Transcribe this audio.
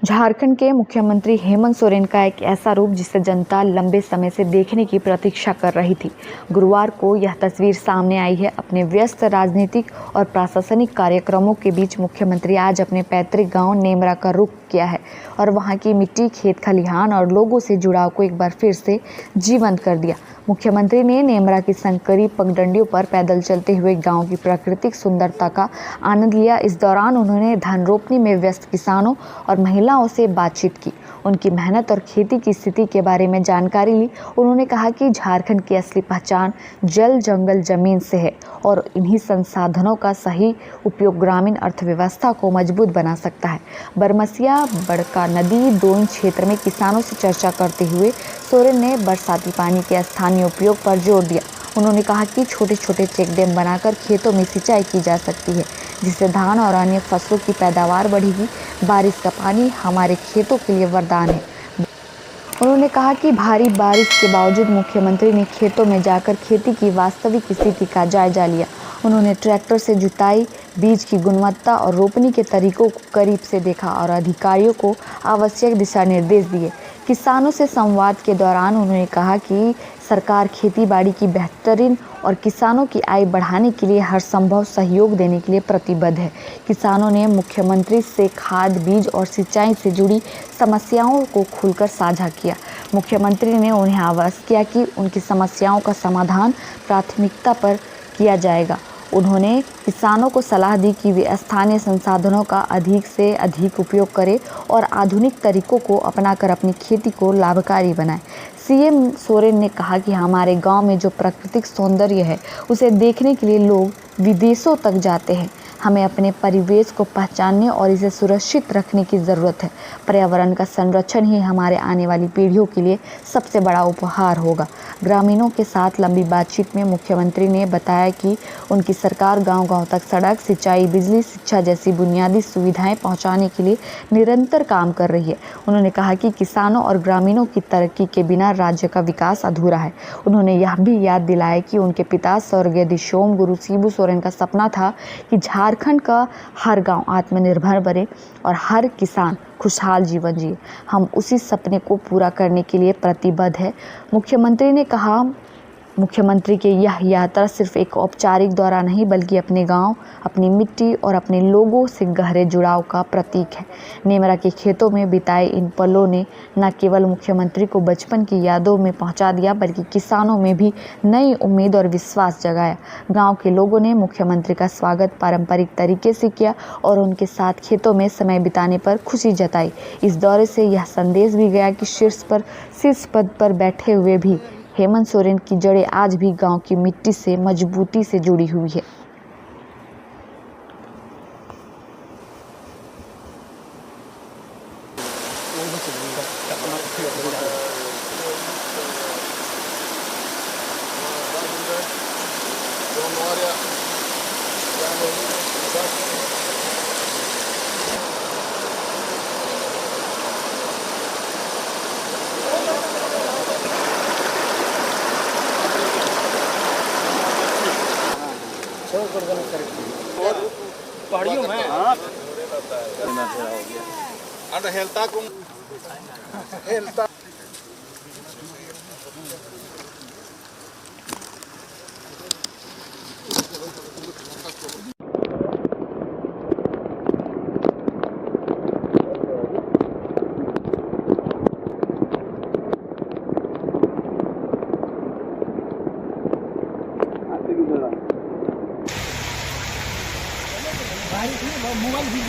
झारखंड के मुख्यमंत्री हेमंत सोरेन का एक ऐसा रूप जिसे जनता लंबे समय से देखने की प्रतीक्षा कर रही थी। गुरुवार को यह तस्वीर सामने आई है। अपने व्यस्त राजनीतिक और प्रशासनिक कार्यक्रमों के बीच मुख्यमंत्री आज अपने पैतृक गांव नेमरा का रुख किया है और वहां की मिट्टी, खेत खलिहान और लोगों से जुड़ाव को एक बार फिर से जीवंत कर दिया। मुख्यमंत्री ने नेमरा की संकरी पगडंडियों पर पैदल चलते हुए गांव की प्राकृतिक सुंदरता का आनंद लिया। इस दौरान उन्होंने धान रोपनी में व्यस्त किसानों और महिलाओं से बातचीत की, उनकी मेहनत और खेती की स्थिति के बारे में जानकारी ली। उन्होंने कहा कि झारखंड की असली पहचान जल, जंगल, जमीन से है और इन्हीं संसाधनों का सही उपयोग ग्रामीण अर्थव्यवस्था को मजबूत बना सकता है। बरमसिया बड़का नदी डोइन क्षेत्र में किसानों से चर्चा करते हुए सोरेन ने बरसाती पानी के स्थानीय उपयोग पर जोर दिया। उन्होंने कहा कि छोटे छोटे चेक डैम बनाकर खेतों में सिंचाई की जा सकती है, जिससे धान और अन्य फसलों की पैदावार बढ़ेगी। बारिश का पानी हमारे खेतों के लिए वरदान है। उन्होंने कहा कि भारी बारिश के बावजूद मुख्यमंत्री ने खेतों में जाकर खेती की वास्तविक स्थिति का जायजा लिया। उन्होंने ट्रैक्टर से जुताई, बीज की गुणवत्ता और रोपनी के तरीकों को करीब से देखा और अधिकारियों को आवश्यक दिशा निर्देश दिए। किसानों से संवाद के दौरान उन्होंने कहा कि सरकार खेती-बाड़ी की बेहतरीन और किसानों की आय बढ़ाने के लिए हर संभव सहयोग देने के लिए प्रतिबद्ध है। किसानों ने मुख्यमंत्री से खाद, बीज और सिंचाई से जुड़ी समस्याओं को खुलकर साझा किया। मुख्यमंत्री ने उन्हें आश्वस्त किया कि उनकी समस्याओं का समाधान प्राथमिकता पर किया जाएगा। उन्होंने किसानों को सलाह दी कि वे स्थानीय संसाधनों का अधिक से अधिक उपयोग करें और आधुनिक तरीकों को अपनाकर अपनी खेती को लाभकारी बनाएं। सीएम सोरेन ने कहा कि हमारे गांव में जो प्राकृतिक सौंदर्य है, उसे देखने के लिए लोग विदेशों तक जाते हैं। हमें अपने परिवेश को पहचानने और इसे सुरक्षित रखने की ज़रूरत है। पर्यावरण का संरक्षण ही हमारे आने वाली पीढ़ियों के लिए सबसे बड़ा उपहार होगा। ग्रामीणों के साथ लंबी बातचीत में मुख्यमंत्री ने बताया कि उनकी सरकार गांव-गांव तक सड़क, सिंचाई, बिजली, शिक्षा जैसी बुनियादी सुविधाएं पहुंचाने के लिए निरंतर काम कर रही है। उन्होंने कहा कि किसानों और ग्रामीणों की तरक्की के बिना राज्य का विकास अधूरा है। उन्होंने यह भी याद दिलाया कि उनके पिता स्वर्गीय दिशोम गुरु शिबू सोरेन का सपना था कि झारखंड का हर गांव आत्मनिर्भर बने और हर किसान खुशहाल जीवन जिए। हम उसी सपने को पूरा करने के लिए प्रतिबद्ध हैं। मुख्यमंत्री ने कहा, मुख्यमंत्री की यह यात्रा सिर्फ एक औपचारिक दौरा नहीं, बल्कि अपने गांव, अपनी मिट्टी और अपने लोगों से गहरे जुड़ाव का प्रतीक है। नेमरा के खेतों में बिताए इन पलों ने न केवल मुख्यमंत्री को बचपन की यादों में पहुंचा दिया, बल्कि किसानों में भी नई उम्मीद और विश्वास जगाया। गांव के लोगों ने मुख्यमंत्री का स्वागत पारंपरिक तरीके से किया और उनके साथ खेतों में समय बिताने पर खुशी जताई। इस दौरे से यह संदेश भी गया कि शीर्ष पद पर बैठे हुए भी हेमंत सोरेन की जड़ें आज भी गांव की मिट्टी से मजबूती से जुड़ी हुई है। पहाड़ियों में हेल्ता मोबाइल